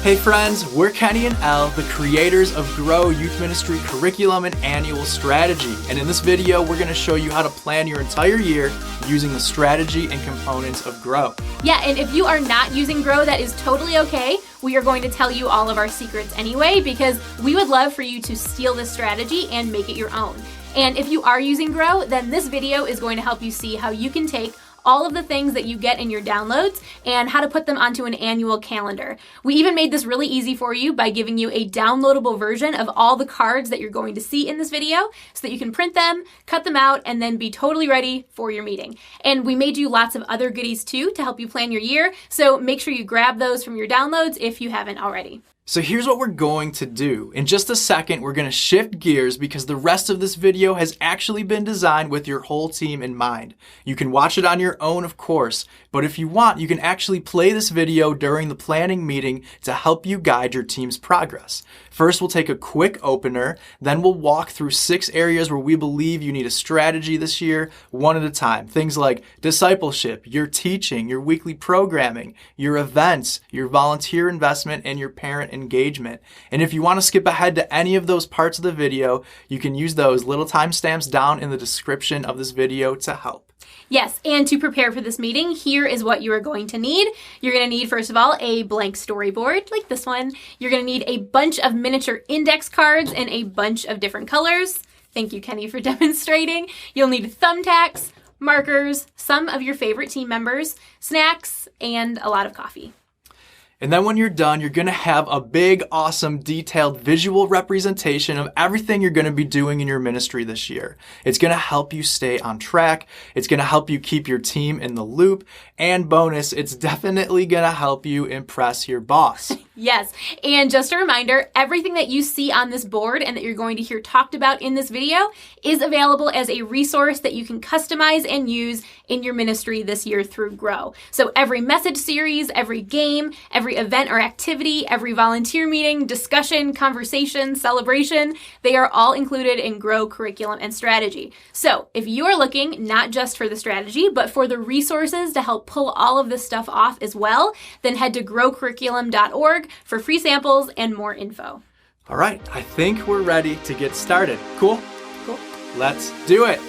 Hey friends, we're Kenny and Elle, the creators of Grow Youth Ministry Curriculum and Annual Strategy. And in this video, we're going to show you how to plan your entire year using the strategy and components of Grow. Yeah, and if you are not using Grow, that is totally okay. We are going to tell you all of our secrets anyway, because we would love for you to steal this strategy and make it your own. And if you are using Grow, then this video is going to help you see how you can take all of the things that you get in your downloads and how to put them onto an annual calendar. We even made this really easy for you by giving you a downloadable version of all the cards that you're going to see in this video so that you can print them, cut them out, and then be totally ready for your meeting. And we made you lots of other goodies too to help you plan your year, so make sure you grab those from your downloads if you haven't already. So here's what we're going to do. In just a second, we're going to shift gears because the rest of this video has actually been designed with your whole team in mind. You can watch it on your own, of course, but if you want, you can actually play this video during the planning meeting to help you guide your team's progress. First, we'll take a quick opener, then we'll walk through 6 areas where we believe you need a strategy this year, one at a time. Things like discipleship, your teaching, your weekly programming, your events, your volunteer investment, and your parent engagement. And if you want to skip ahead to any of those parts of the video, you can use those little timestamps down in the description of this video to help. Yes, and to prepare for this meeting, here is what you are going to need. You're going to need, first of all, a blank storyboard like this one. You're going to need a bunch of miniature index cards in a bunch of different colors. Thank you, Kenny, for demonstrating. You'll need thumbtacks, markers, some of your favorite team members, snacks, and a lot of coffee. And then when you're done, you're going to have a big, awesome, detailed visual representation of everything you're going to be doing in your ministry this year. It's going to help you stay on track. It's going to help you keep your team in the loop. And bonus, it's definitely going to help you impress your boss. Yes, and just a reminder, everything that you see on this board and that you're going to hear talked about in this video is available as a resource that you can customize and use in your ministry this year through Grow. So every message series, every game, every event or activity, every volunteer meeting, discussion, conversation, celebration, they are all included in Grow Curriculum and Strategy. So if you are looking not just for the strategy, but for the resources to help pull all of this stuff off as well, then head to growcurriculum.org for free samples and more info. All right, I think we're ready to get started. Cool? Cool. Let's do it.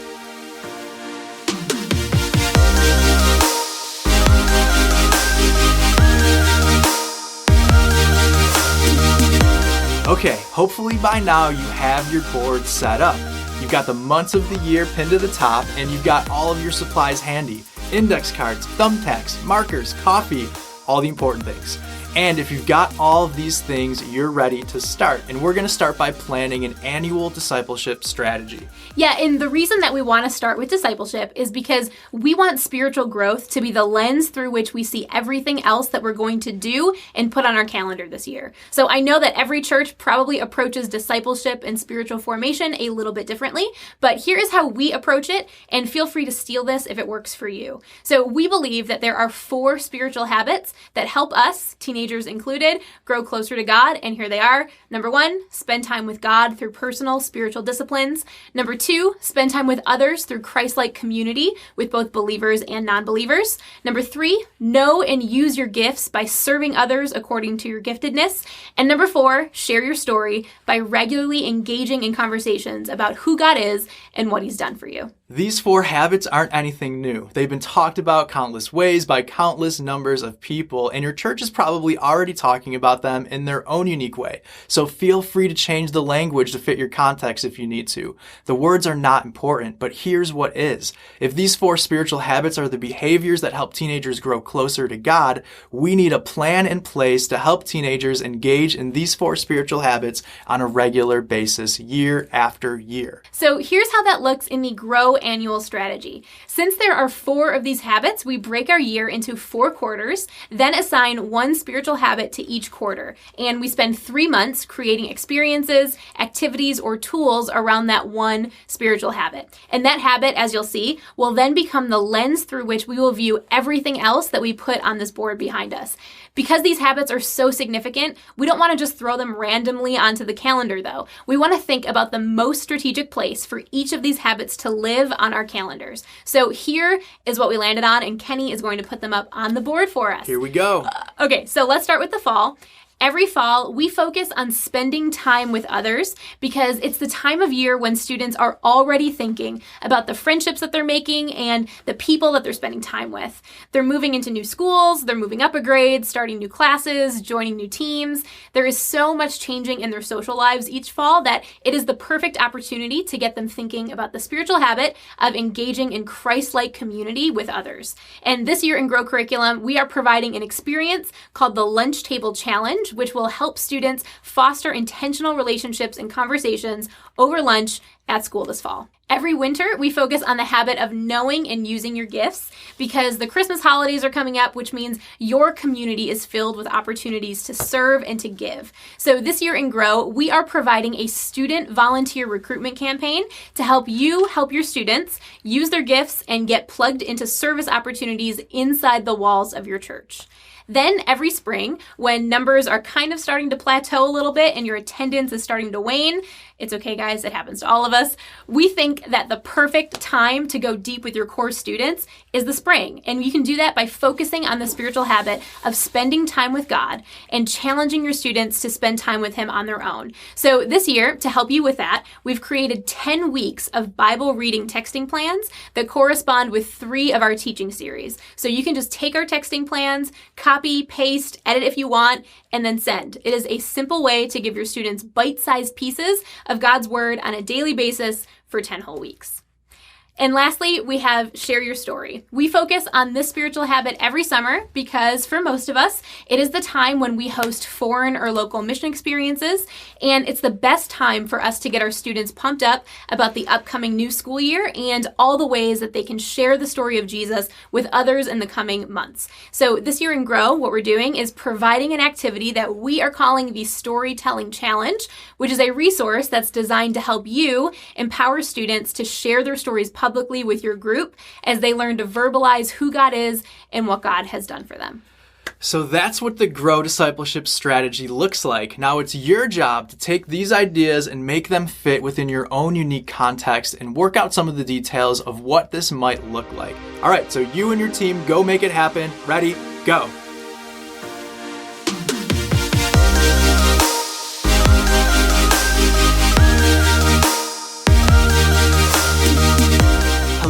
Okay, hopefully by now you have your board set up. You've got the months of the year pinned to the top, and you've got all of your supplies handy. Index cards, thumbtacks, markers, coffee, all the important things. And if you've got all of these things, you're ready to start. And we're going to start by planning an annual discipleship strategy. Yeah, and the reason that we want to start with discipleship is because we want spiritual growth to be the lens through which we see everything else that we're going to do and put on our calendar this year. So I know that every church probably approaches discipleship and spiritual formation a little bit differently, but here is how we approach it, and feel free to steal this if it works for you. So we believe that there are 4 spiritual habits that help us, teenagers included, grow closer to God, and here they are. Number 1, spend time with God through personal spiritual disciplines. Number 2, spend time with others through Christ-like community with both believers and non-believers. Number 3, know and use your gifts by serving others according to your giftedness. And number 4, share your story by regularly engaging in conversations about who God is and what He's done for you. These 4 habits aren't anything new. They've been talked about countless ways by countless numbers of people, and your church is probably already talking about them in their own unique way. So feel free to change the language to fit your context if you need to. The words are not important, but here's what is. If these 4 spiritual habits are the behaviors that help teenagers grow closer to God, we need a plan in place to help teenagers engage in these 4 spiritual habits on a regular basis, year after year. So here's how that looks in the Grow annual strategy. Since there are 4 of these habits, we break our year into 4 quarters, then assign 1 spiritual habit to each quarter. And we spend 3 months creating experiences, activities, or tools around that 1 spiritual habit. And that habit, as you'll see, will then become the lens through which we will view everything else that we put on this board behind us. Because these habits are so significant, we don't want to just throw them randomly onto the calendar, though. We want to think about the most strategic place for each of these habits to live on our calendars. So here is what we landed on, and Kenny is going to put them up on the board for us. Here we go. Okay, so let's start with the fall. Every fall, we focus on spending time with others because it's the time of year when students are already thinking about the friendships that they're making and the people that they're spending time with. They're moving into new schools, they're moving up a grade, starting new classes, joining new teams. There is so much changing in their social lives each fall that it is the perfect opportunity to get them thinking about the spiritual habit of engaging in Christ-like community with others. And this year in Grow Curriculum, we are providing an experience called the Lunch Table Challenge, which will help students foster intentional relationships and conversations over lunch at school this fall. Every winter, we focus on the habit of knowing and using your gifts because the Christmas holidays are coming up, which means your community is filled with opportunities to serve and to give. So this year in Grow, we are providing a student volunteer recruitment campaign to help you help your students use their gifts and get plugged into service opportunities inside the walls of your church. Then every spring, when numbers are kind of starting to plateau a little bit and your attendance is starting to wane, it's okay, guys, it happens to all of us. We think that the perfect time to go deep with your core students is the spring. And you can do that by focusing on the spiritual habit of spending time with God and challenging your students to spend time with Him on their own. So this year, to help you with that, we've created 10 weeks of Bible reading texting plans that correspond with 3 of our teaching series. So you can just take our texting plans, copy, paste, edit if you want, and then send. It is a simple way to give your students bite-sized pieces of God's Word on a daily basis for 10 whole weeks. And lastly, we have Share Your Story. We focus on this spiritual habit every summer because for most of us, it is the time when we host foreign or local mission experiences, and it's the best time for us to get our students pumped up about the upcoming new school year and all the ways that they can share the story of Jesus with others in the coming months. So this year in Grow, what we're doing is providing an activity that we are calling the Storytelling Challenge, which is a resource that's designed to help you empower students to share their stories publicly with your group as they learn to verbalize who God is and what God has done for them. So that's what the Grow Discipleship strategy looks like. Now it's your job to take these ideas and make them fit within your own unique context and work out some of the details of what this might look like. All right, so you and your team go make it happen. Ready, go.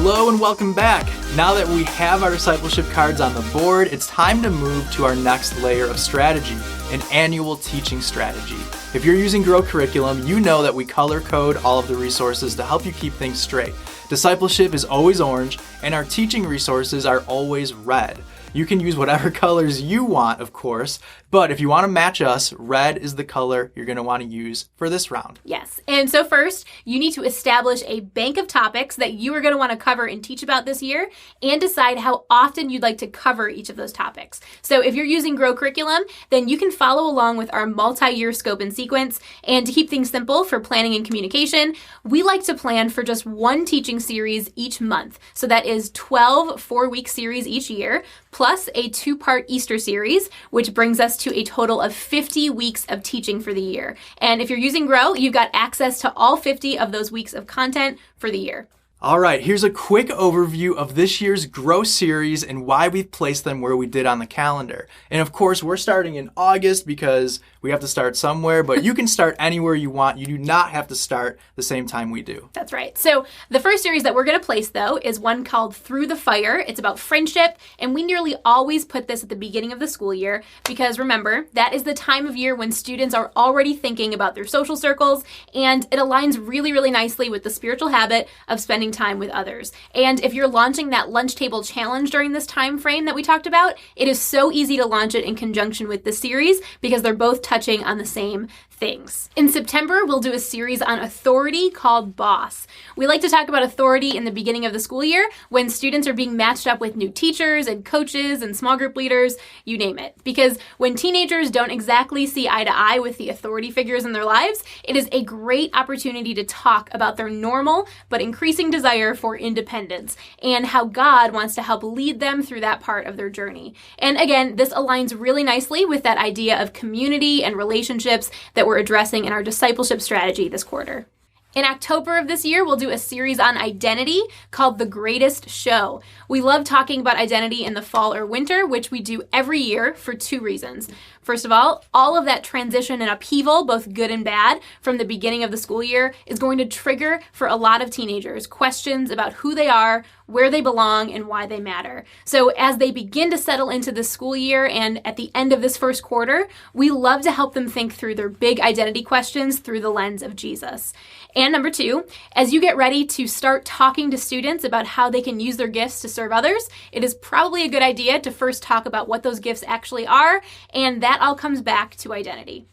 Hello and welcome back. Now that we have our discipleship cards on the board, it's time to move to our next layer of strategy, an annual teaching strategy. If you're using Grow Curriculum, you know that we color code all of the resources to help you keep things straight. Discipleship is always orange, and our teaching resources are always red. You can use whatever colors you want, of course, but if you want to match us, red is the color you're going to want to use for this round. Yes, and so first, you need to establish a bank of topics that you are going to want to cover and teach about this year, and decide how often you'd like to cover each of those topics. So if you're using Grow Curriculum, then you can follow along with our multi-year scope and sequence, and to keep things simple for planning and communication, we like to plan for just one teaching series each month. So that is 12 4-week series each year, plus a 2-part Easter series, which brings us to a total of 50 weeks of teaching for the year. And if you're using Grow, you've got access to all 50 of those weeks of content for the year. All right, here's a quick overview of this year's Grow series and why we've placed them where we did on the calendar. And of course, we're starting in August because we have to start somewhere, but you can start anywhere you want. You do not have to start the same time we do. That's right. So the first series that we're going to place, though, is one called Through the Fire. It's about friendship, and we nearly always put this at the beginning of the school year because, remember, that is the time of year when students are already thinking about their social circles, and it aligns really, really nicely with the spiritual habit of spending time with others. And if you're launching that lunch table challenge during this time frame that we talked about, it is so easy to launch it in conjunction with the series because they're both touching on the same things. In September, we'll do a series on authority called Boss. We like to talk about authority in the beginning of the school year when students are being matched up with new teachers and coaches and small group leaders, you name it. Because when teenagers don't exactly see eye to eye with the authority figures in their lives, it is a great opportunity to talk about their normal but increasing desire for independence and how God wants to help lead them through that part of their journey. And again, this aligns really nicely with that idea of community and relationships that we're addressing in our discipleship strategy this quarter. In October of this year, we'll do a series on identity called The Greatest Show. We love talking about identity in the fall or winter, which we do every year for 2 reasons. First of all of that transition and upheaval, both good and bad, from the beginning of the school year is going to trigger for a lot of teenagers questions about who they are, where they belong, and why they matter. So as they begin to settle into the school year and at the end of this first quarter, we love to help them think through their big identity questions through the lens of Jesus. And number 2, as you get ready to start talking to students about how they can use their gifts to serve others, it is probably a good idea to first talk about what those gifts actually are, and that all comes back to identity.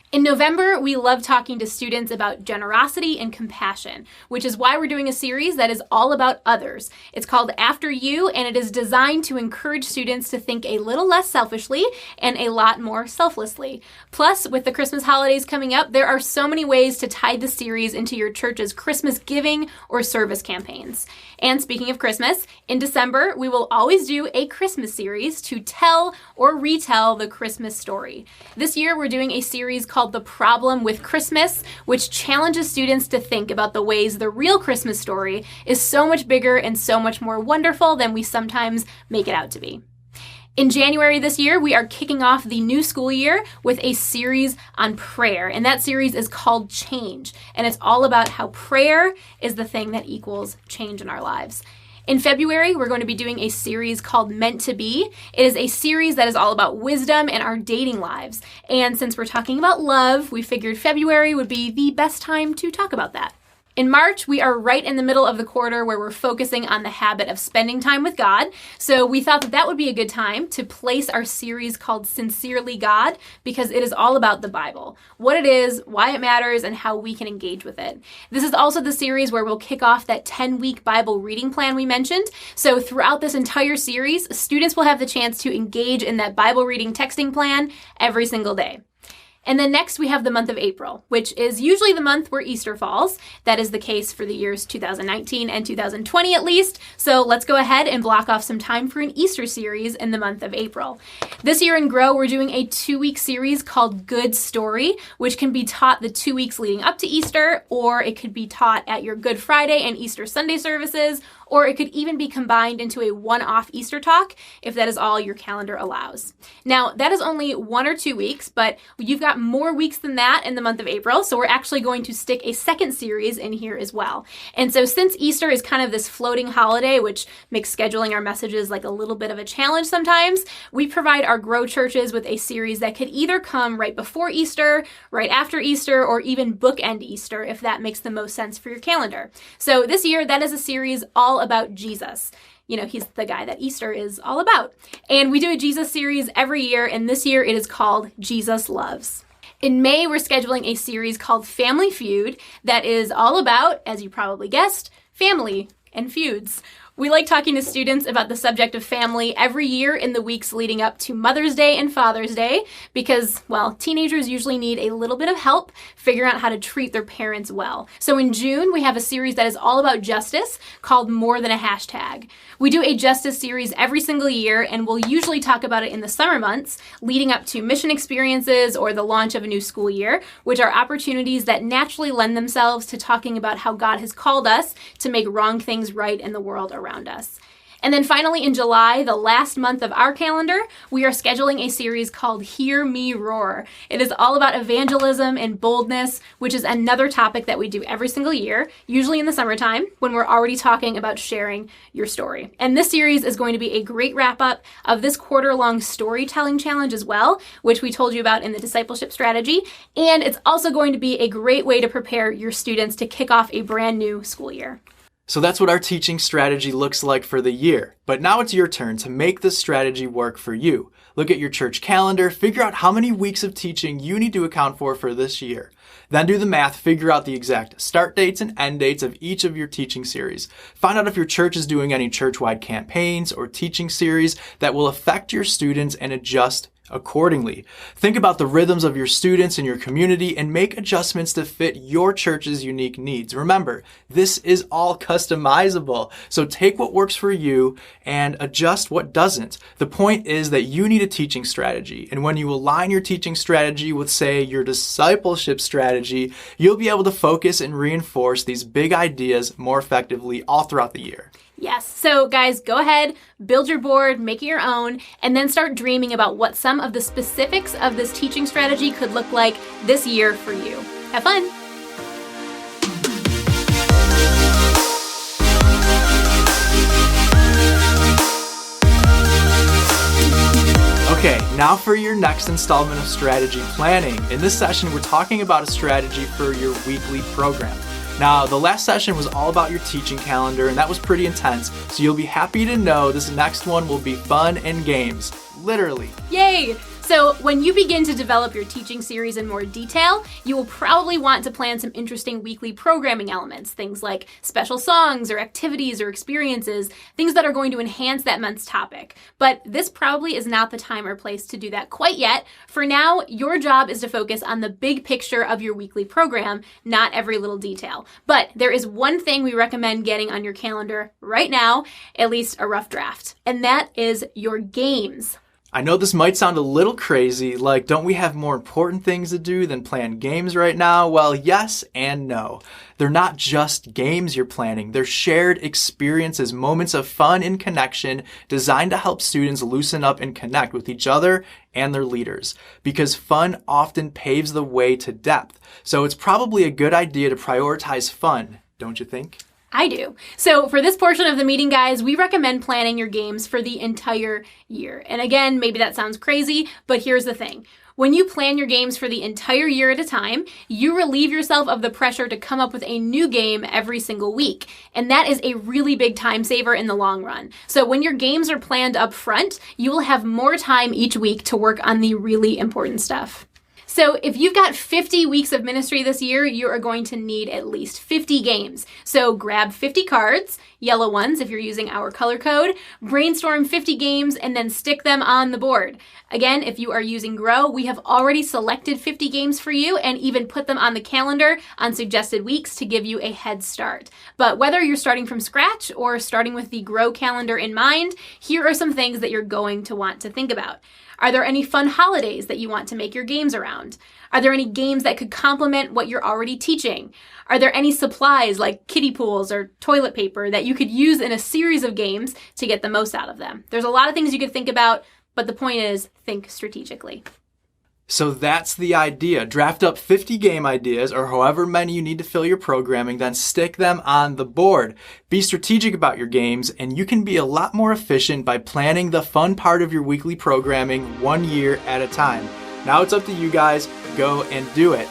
In November, we love talking to students about generosity and compassion, which is why we're doing a series that is all about others. It's called After You, and it is designed to encourage students to think a little less selfishly and a lot more selflessly. Plus, with the Christmas holidays coming up, there are so many ways to tie the series into your church's Christmas giving or service campaigns. And speaking of Christmas, in December, we will always do a Christmas series to tell or retell the Christmas story. This year, we're doing a series called The Problem with Christmas, which challenges students to think about the ways the real Christmas story is so much bigger and so much more wonderful than we sometimes make it out to be. In January this year, we are kicking off the new school year with a series on prayer, and that series is called Change, and it's all about how prayer is the thing that equals change in our lives. In February, we're going to be doing a series called Meant to Be. It is a series that is all about wisdom in our dating lives. And since we're talking about love, we figured February would be the best time to talk about that. In March, we are right in the middle of the quarter where we're focusing on the habit of spending time with God. So we thought that that would be a good time to place our series called Sincerely God, because it is all about the Bible, what it is, why it matters, and how we can engage with it. This is also the series where we'll kick off that 10-week Bible reading plan we mentioned. So throughout this entire series, students will have the chance to engage in that Bible reading texting plan every single day. And then next we have the month of April, which is usually the month where Easter falls. That is the case for the years 2019 and 2020 at least. So let's go ahead and block off some time for an Easter series in the month of April. This year in Grow, we're doing a 2-week series called Good Story, which can be taught the 2 weeks leading up to Easter, or it could be taught at your Good Friday and Easter Sunday services, or it could even be combined into a one-off Easter talk if that is all your calendar allows. Now, that is only 1 or 2 weeks, but you've got more weeks than that in the month of April, so we're actually going to stick a second series in here as well. And so since Easter is kind of this floating holiday, which makes scheduling our messages like a little bit of a challenge sometimes, we provide our Grow churches with a series that could either come right before Easter, right after Easter, or even bookend Easter if that makes the most sense for your calendar. So this year, that is a series all about Jesus. You know, he's the guy that Easter is all about. And we do a Jesus series every year, and this year it is called Jesus Loves. In May, we're scheduling a series called Family Feud that is all about, as you probably guessed, family and feuds. We like talking to students about the subject of family every year in the weeks leading up to Mother's Day and Father's Day because, well, teenagers usually need a little bit of help figuring out how to treat their parents well. So in June, we have a series that is all about justice called More Than a Hashtag. We do a justice series every single year, and we'll usually talk about it in the summer months leading up to mission experiences or the launch of a new school year, which are opportunities that naturally lend themselves to talking about how God has called us to make wrong things right in the world around us. And then finally in July, the last month of our calendar, we are scheduling a series called Hear Me Roar. It is all about evangelism and boldness, which is another topic that we do every single year, usually in the summertime when we're already talking about sharing your story. And this series is going to be a great wrap up of this quarter-long storytelling challenge as well, which we told you about in the discipleship strategy. And it's also going to be a great way to prepare your students to kick off a brand new school year. So that's what our teaching strategy looks like for the year. But now it's your turn to make this strategy work for you. Look at your church calendar, figure out how many weeks of teaching you need to account for this year. Then do the math, figure out the exact start dates and end dates of each of your teaching series. Find out if your church is doing any church-wide campaigns or teaching series that will affect your students and adjust accordingly. Think about the rhythms of your students and your community and make adjustments to fit your church's unique needs. Remember, this is all customizable, so take what works for you and adjust what doesn't. The point is that you need a teaching strategy, and when you align your teaching strategy with, say, your discipleship strategy, you'll be able to focus and reinforce these big ideas more effectively all throughout the year. Yes. So guys, go ahead, build your board, make it your own, and then start dreaming about what some of the specifics of this teaching strategy could look like this year for you. Have fun. Okay, now for your next installment of strategy planning. In this session, we're talking about a strategy for your weekly program. Now, the last session was all about your teaching calendar, and that was pretty intense, so you'll be happy to know this next one will be fun and games. Literally. Yay! So when you begin to develop your teaching series in more detail, you will probably want to plan some interesting weekly programming elements, things like special songs or activities or experiences, things that are going to enhance that month's topic. But this probably is not the time or place to do that quite yet. For now, your job is to focus on the big picture of your weekly program, not every little detail. But there is one thing we recommend getting on your calendar right now, at least a rough draft, and that is your games. I know this might sound a little crazy, like don't we have more important things to do than plan games right now? Well, yes and no. They're not just games you're planning, they're shared experiences, moments of fun and connection designed to help students loosen up and connect with each other and their leaders. Because fun often paves the way to depth. So it's probably a good idea to prioritize fun, don't you think? I do. So for this portion of the meeting, guys, we recommend planning your games for the entire year. And again, maybe that sounds crazy, but here's the thing. When you plan your games for the entire year at a time, you relieve yourself of the pressure to come up with a new game every single week. And that is a really big time saver in the long run. So when your games are planned up front, you will have more time each week to work on the really important stuff. So if you've got 50 weeks of ministry this year, you are going to need at least 50 games. So grab 50 cards, yellow ones if you're using our color code, brainstorm 50 games, and then stick them on the board. Again, if you are using Grow, we have already selected 50 games for you and even put them on the calendar on suggested weeks to give you a head start. But whether you're starting from scratch or starting with the Grow calendar in mind, here are some things that you're going to want to think about. Are there any fun holidays that you want to make your games around? Are there any games that could complement what you're already teaching? Are there any supplies like kiddie pools or toilet paper that you could use in a series of games to get the most out of them? There's a lot of things you could think about, but the point is, think strategically. So that's the idea. Draft up 50 game ideas or however many you need to fill your programming, then stick them on the board. Be strategic about your games, and you can be a lot more efficient by planning the fun part of your weekly programming 1 year at a time. Now it's up to you guys. Go and do it.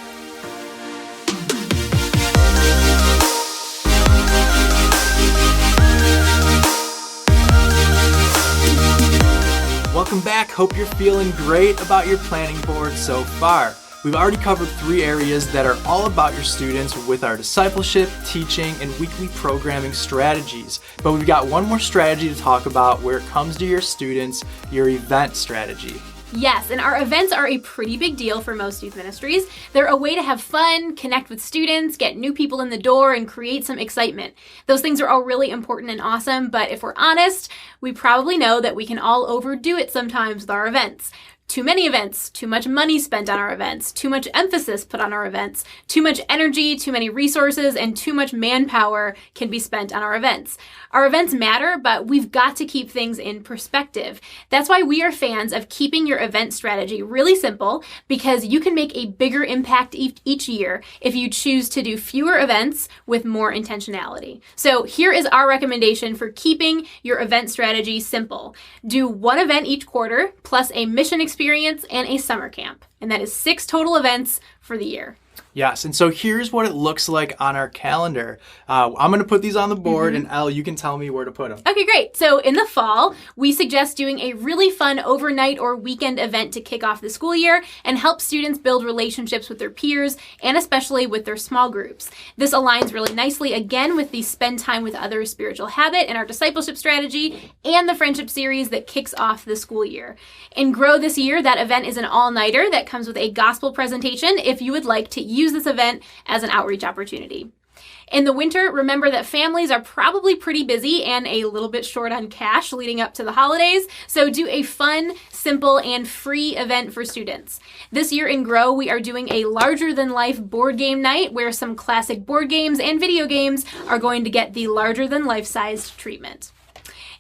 Welcome back. Hope you're feeling great about your planning board so far. We've already covered 3 areas that are all about your students with our discipleship, teaching, and weekly programming strategies. But we've got one more strategy to talk about where it comes to your students, your event strategy. Yes, and our events are a pretty big deal for most youth ministries. They're a way to have fun, connect with students, get new people in the door, and create some excitement. Those things are all really important and awesome, but if we're honest, we probably know that we can all overdo it sometimes with our events. Too many events, too much money spent on our events, too much emphasis put on our events, too much energy, too many resources, and too much manpower can be spent on our events. Our events matter, but we've got to keep things in perspective. That's why we are fans of keeping your event strategy really simple, because you can make a bigger impact each year if you choose to do fewer events with more intentionality. So here is our recommendation for keeping your event strategy simple. Do 1 event each quarter, plus a mission experience and a summer camp. And that is 6 total events for the year. Yes, and so here's what it looks like on our calendar. I'm going to put these on the board, and Elle, you can tell me where to put them. Okay, great. So in the fall, we suggest doing a really fun overnight or weekend event to kick off the school year and help students build relationships with their peers and especially with their small groups. This aligns really nicely, again, with the Spend Time with Others spiritual habit in our discipleship strategy and the friendship series that kicks off the school year. In Grow this year, that event is an all-nighter that comes with a gospel presentation if you would like to use this event as an outreach opportunity. In the winter, remember that families are probably pretty busy and a little bit short on cash leading up to the holidays, so do a fun, simple, and free event for students. This year in Grow, we are doing a larger-than-life board game night where some classic board games and video games are going to get the larger-than-life-sized treatment.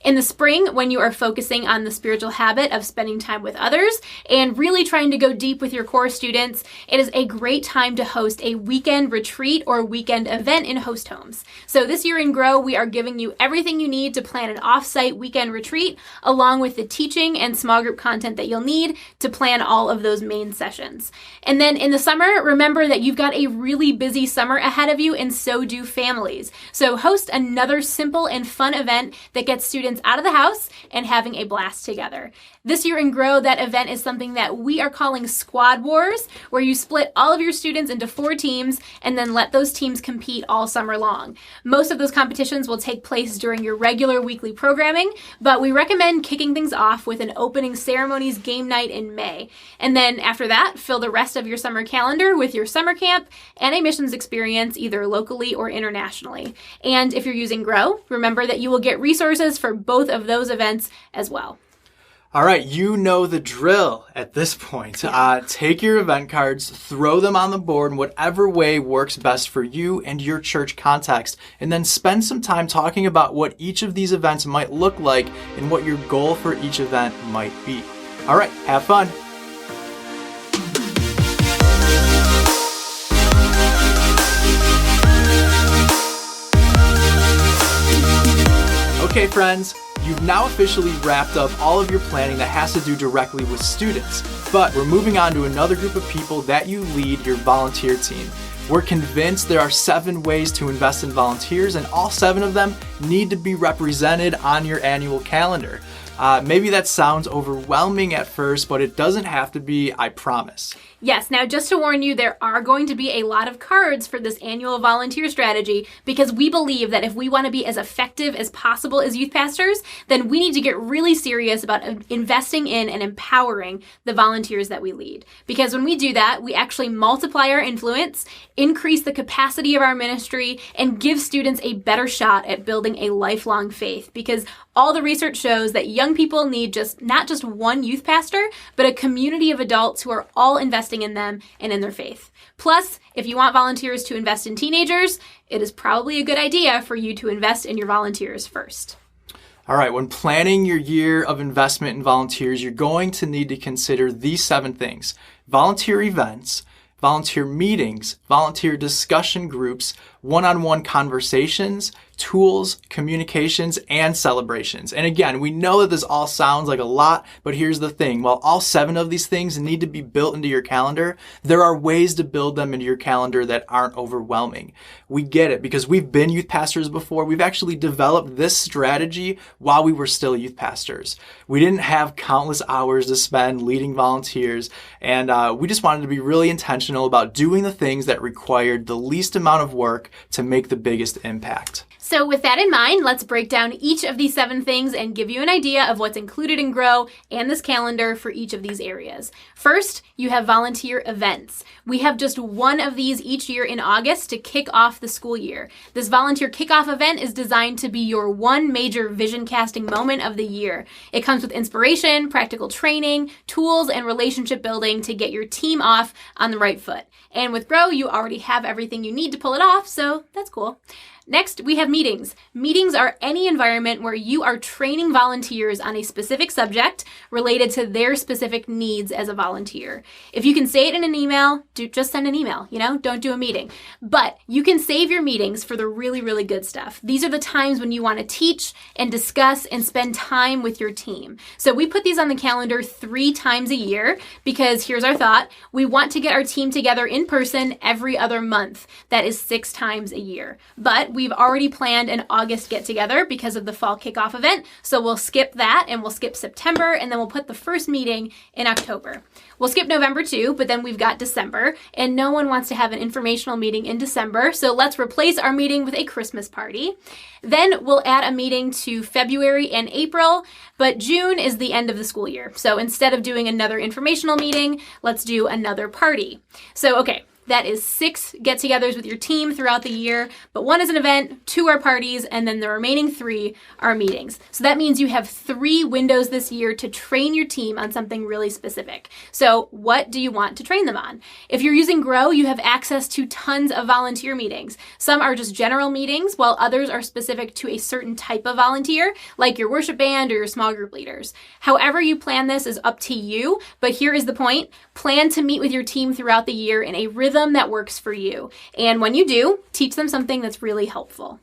In the spring, when you are focusing on the spiritual habit of spending time with others and really trying to go deep with your core students, it is a great time to host a weekend retreat or weekend event in host homes. So this year in Grow, we are giving you everything you need to plan an off-site weekend retreat, along with the teaching and small group content that you'll need to plan all of those main sessions. And then in the summer, remember that you've got a really busy summer ahead of you, and so do families. So host another simple and fun event that gets students out of the house and having a blast together. This year in Grow, that event is something that we are calling Squad Wars, where you split all of your students into 4 teams and then let those teams compete all summer long. Most of those competitions will take place during your regular weekly programming, but we recommend kicking things off with an opening ceremonies game night in May. And then after that, fill the rest of your summer calendar with your summer camp and a missions experience either locally or internationally. And if you're using Grow, remember that you will get resources for both of those events as well. All right, you know the drill at this point. Take your event cards, throw them on the board in whatever way works best for you and your church context, and then spend some time talking about what each of these events might look like and what your goal for each event might be. All right, have fun. Okay, friends. You've now officially wrapped up all of your planning that has to do directly with students, but we're moving on to another group of people that you lead, your volunteer team. We're convinced there are 7 ways to invest in volunteers, and all 7 of them need to be represented on your annual calendar. Maybe that sounds overwhelming at first, but it doesn't have to be, I promise. Yes, now just to warn you, there are going to be a lot of cards for this annual volunteer strategy because we believe that if we want to be as effective as possible as youth pastors, then we need to get really serious about investing in and empowering the volunteers that we lead. Because when we do that, we actually multiply our influence, increase the capacity of our ministry, and give students a better shot at building a lifelong faith. Because all the research shows that young people need not just one youth pastor, but a community of adults who are all investing in them and in their faith. Plus, if you want volunteers to invest in teenagers, it is probably a good idea for you to invest in your volunteers first. All right, when planning your year of investment in volunteers, you're going to need to consider these 7 things: volunteer events, volunteer meetings, volunteer discussion groups, one-on-one conversations, tools, communications, and celebrations. And again, we know that this all sounds like a lot, but here's the thing. While all 7 of these things need to be built into your calendar, there are ways to build them into your calendar that aren't overwhelming. We get it because we've been youth pastors before. We've actually developed this strategy while we were still youth pastors. We didn't have countless hours to spend leading volunteers, and we just wanted to be really intentional about doing the things that required the least amount of work to make the biggest impact. So with that in mind, let's break down each of these 7 things and give you an idea of what's included in Grow and this calendar for each of these areas. First, you have volunteer events. We have just one of these each year in August to kick off the school year. This volunteer kickoff event is designed to be your one major vision casting moment of the year. It comes with inspiration, practical training, tools, and relationship building to get your team off on the right foot. And with Grow, you already have everything you need to pull it off, so that's cool. Next, we have meetings. Meetings are any environment where you are training volunteers on a specific subject related to their specific needs as a volunteer. If you can say it in an email, just send an email, don't do a meeting. But you can save your meetings for the really, really good stuff. These are the times when you want to teach and discuss and spend time with your team. So we put these on the calendar 3 times a year because here's our thought. We want to get our team together in person every other month. That is 6 times a year. But we've already planned an August get-together because of the fall kickoff event, so we'll skip that and we'll skip September, and then we'll put the first meeting in October. We'll skip November too, but then we've got December, and no one wants to have an informational meeting in December, so let's replace our meeting with a Christmas party. Then we'll add a meeting to February and April, but June is the end of the school year. So instead of doing another informational meeting, let's do another party. So, okay. That is 6 get-togethers with your team throughout the year, but 1 is an event, 2 are parties, and then the remaining 3 are meetings. So that means you have 3 windows this year to train your team on something really specific. So what do you want to train them on? If you're using Grow, you have access to tons of volunteer meetings. Some are just general meetings, while others are specific to a certain type of volunteer, like your worship band or your small group leaders. However you plan this is up to you, but here is the point. Plan to meet with your team throughout the year in a rhythm that works for you. And when you do, teach them something that's really helpful.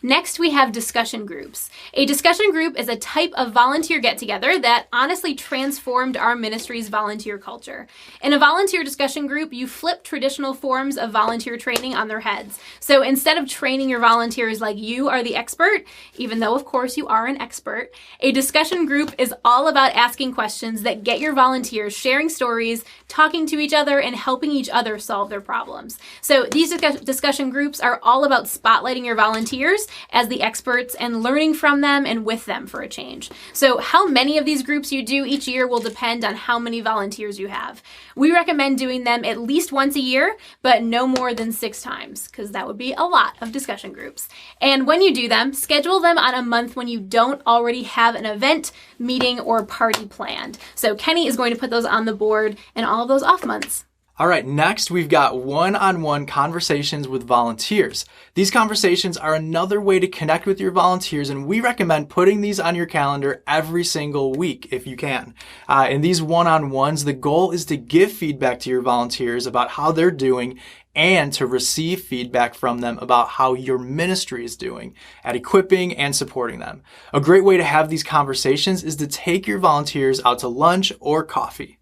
Next, we have discussion groups. A discussion group is a type of volunteer get-together that honestly transformed our ministry's volunteer culture. In a volunteer discussion group, you flip traditional forms of volunteer training on their heads. So instead of training your volunteers like you are the expert, even though of course you are an expert, a discussion group is all about asking questions that get your volunteers sharing stories, talking to each other, and helping each other solve their problems. So these discussion groups are all about spotlighting your volunteers as the experts and learning from them and with them for a change. So how many of these groups you do each year will depend on how many volunteers you have. We recommend doing them at least once a year, but no more than 6 times, because that would be a lot of discussion groups. And when you do them, schedule them on a month when you don't already have an event, meeting, or party planned. So Kenny is going to put those on the board and all of those off months. All right, next we've got one-on-one conversations with volunteers. These conversations are another way to connect with your volunteers, and we recommend putting these on your calendar every single week if you can. In these one-on-ones, the goal is to give feedback to your volunteers about how they're doing and to receive feedback from them about how your ministry is doing at equipping and supporting them. A great way to have these conversations is to take your volunteers out to lunch or coffee.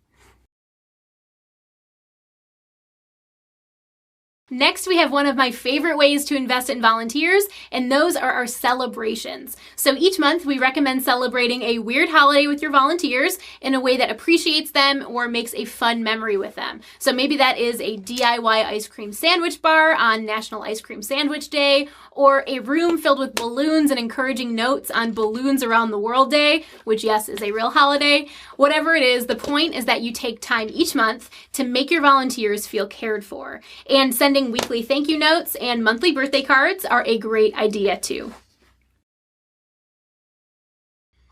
Next, we have one of my favorite ways to invest in volunteers, and those are our celebrations. So each month, we recommend celebrating a weird holiday with your volunteers in a way that appreciates them or makes a fun memory with them. So maybe that is a DIY ice cream sandwich bar on National Ice Cream Sandwich Day, or a room filled with balloons and encouraging notes on Balloons Around the World Day, which yes, is a real holiday. Whatever it is, the point is that you take time each month to make your volunteers feel cared for. And sending weekly thank you notes and monthly birthday cards are a great idea too.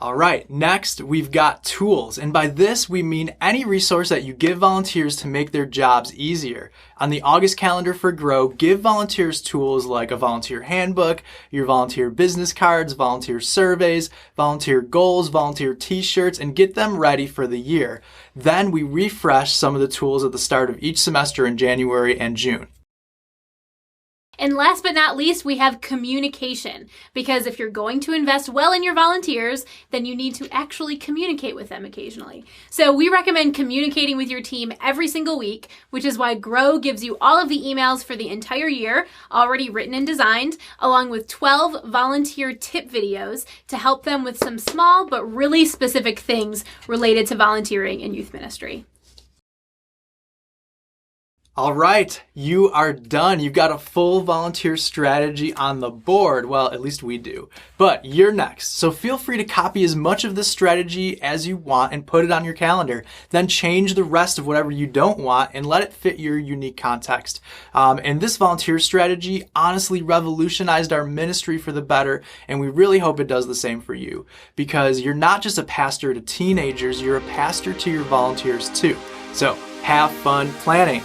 All right, next we've got tools, and by this we mean any resource that you give volunteers to make their jobs easier. On the August calendar for Grow, give volunteers tools like a volunteer handbook, your volunteer business cards, volunteer surveys, volunteer goals, volunteer t-shirts, and get them ready for the year. Then we refresh some of the tools at the start of each semester in January and June. And last but not least, we have communication, because if you're going to invest well in your volunteers, then you need to actually communicate with them occasionally. So we recommend communicating with your team every single week, which is why Grow gives you all of the emails for the entire year, already written and designed, along with 12 volunteer tip videos to help them with some small but really specific things related to volunteering in youth ministry. All right, you are done. You've got a full volunteer strategy on the board. Well, at least we do. But you're next. So feel free to copy as much of this strategy as you want and put it on your calendar. Then change the rest of whatever you don't want and let it fit your unique context. And this volunteer strategy honestly revolutionized our ministry for the better, and we really hope it does the same for you. Because you're not just a pastor to teenagers, you're a pastor to your volunteers too. So have fun planning.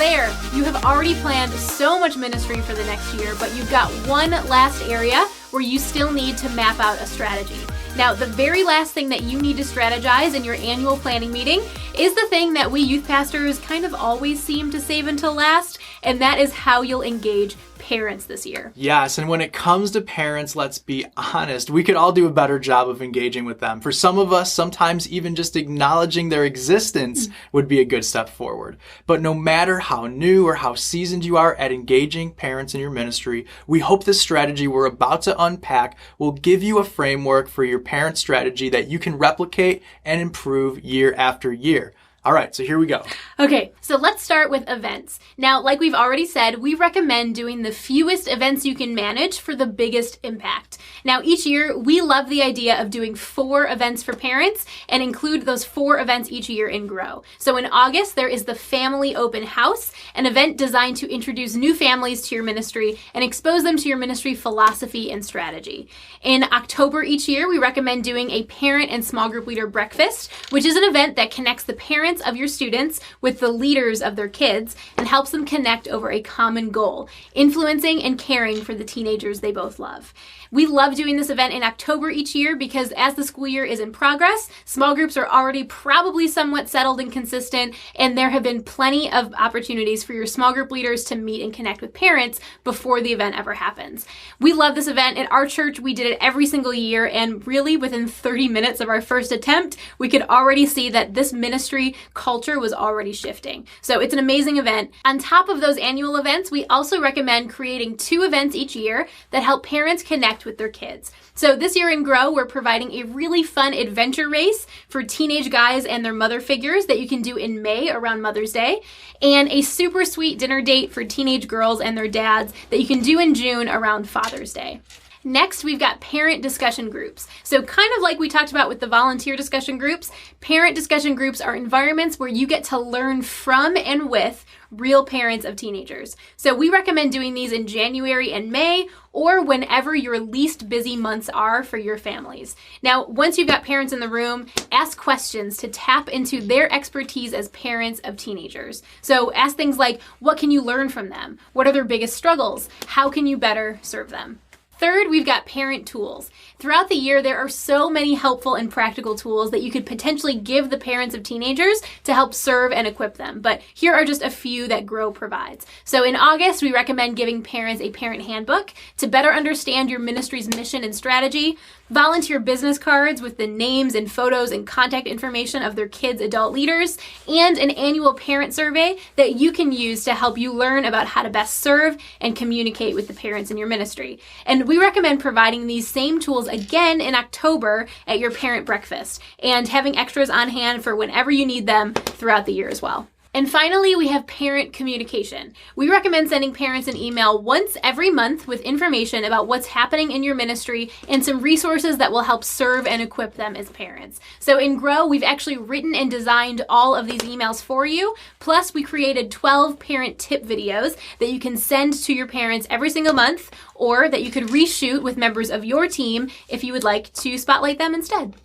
there, you have already planned so much ministry for the next year, but you've got one last area where you still need to map out a strategy. Now, the very last thing that you need to strategize in your annual planning meeting is the thing that we youth pastors kind of always seem to save until last, and that is how you'll engage parents this year. Yes, and when it comes to parents, let's be honest, we could all do a better job of engaging with them. For some of us, sometimes even just acknowledging their existence would be a good step forward. But no matter how new or how seasoned you are at engaging parents in your ministry, we hope this strategy we're about to unpack will give you a framework for your parent strategy that you can replicate and improve year after year. All right, so here we go. Okay, so let's start with events. Now, like we've already said, we recommend doing the fewest events you can manage for the biggest impact. Now, each year, we love the idea of doing 4 events for parents and include those 4 events each year in Grow. So in August, there is the Family Open House, an event designed to introduce new families to your ministry and expose them to your ministry philosophy and strategy. In October each year, we recommend doing a parent and small group leader breakfast, which is an event that connects the parents of your students with the leaders of their kids and helps them connect over a common goal, influencing and caring for the teenagers they both love. We love doing this event in October each year because as the school year is in progress, small groups are already probably somewhat settled and consistent, and there have been plenty of opportunities for your small group leaders to meet and connect with parents before the event ever happens. We love this event. At our church, we did it every single year, and really within 30 minutes of our first attempt, we could already see that this ministry culture was already shifting. So it's an amazing event. On top of those annual events, we also recommend creating 2 events each year that help parents connect with their kids. So this year in Grow, we're providing a really fun adventure race for teenage guys and their mother figures that you can do in May around Mother's Day, and a super sweet dinner date for teenage girls and their dads that you can do in June around Father's Day. Next, we've got parent discussion groups. So kind of like we talked about with the volunteer discussion groups, parent discussion groups are environments where you get to learn from and with real parents of teenagers. So we recommend doing these in January and May, or whenever your least busy months are for your families. Now, once you've got parents in the room, ask questions to tap into their expertise as parents of teenagers. So ask things like, what can you learn from them? What are their biggest struggles? How can you better serve them? Third, we've got parent tools. Throughout the year, there are so many helpful and practical tools that you could potentially give the parents of teenagers to help serve and equip them. But here are just a few that Grow provides. So in August, we recommend giving parents a parent handbook to better understand your ministry's mission and strategy, volunteer business cards with the names and photos and contact information of their kids' adult leaders, and an annual parent survey that you can use to help you learn about how to best serve and communicate with the parents in your ministry. And we recommend providing these same tools again in October at your parent breakfast and having extras on hand for whenever you need them throughout the year as well. And finally, we have parent communication. We recommend sending parents an email once every month with information about what's happening in your ministry and some resources that will help serve and equip them as parents. So in Grow, we've actually written and designed all of these emails for you. Plus, we created 12 parent tip videos that you can send to your parents every single month, or that you could reshoot with members of your team if you would like to spotlight them instead.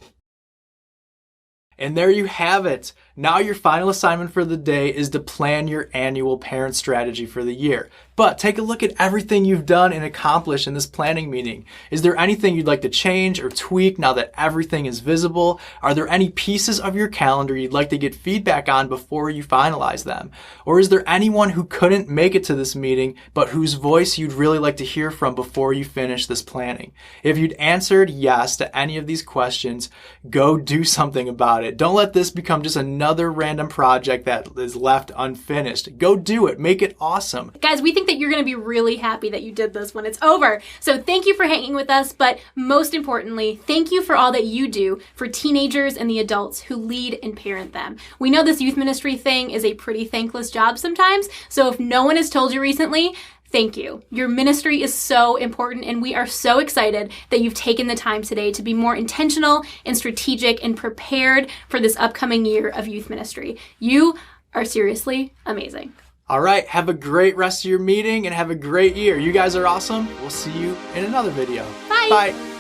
And there you have it. Now your final assignment for the day is to plan your annual parent strategy for the year. But take a look at everything you've done and accomplished in this planning meeting. Is there anything you'd like to change or tweak now that everything is visible? Are there any pieces of your calendar you'd like to get feedback on before you finalize them? Or is there anyone who couldn't make it to this meeting but whose voice you'd really like to hear from before you finish this planning? If you'd answered yes to any of these questions, go do something about it. Don't let this become just another random project that is left unfinished. Go do it. Make it awesome. Guys, we think that you're going to be really happy that you did this when it's over. So thank you for hanging with us, but most importantly, thank you for all that you do for teenagers and the adults who lead and parent them. We know this youth ministry thing is a pretty thankless job sometimes, so if no one has told you recently, thank you. Your ministry is so important, and we are so excited that you've taken the time today to be more intentional and strategic and prepared for this upcoming year of youth ministry. You are seriously amazing. All right, have a great rest of your meeting and have a great year. You guys are awesome. We'll see you in another video. Bye. Bye.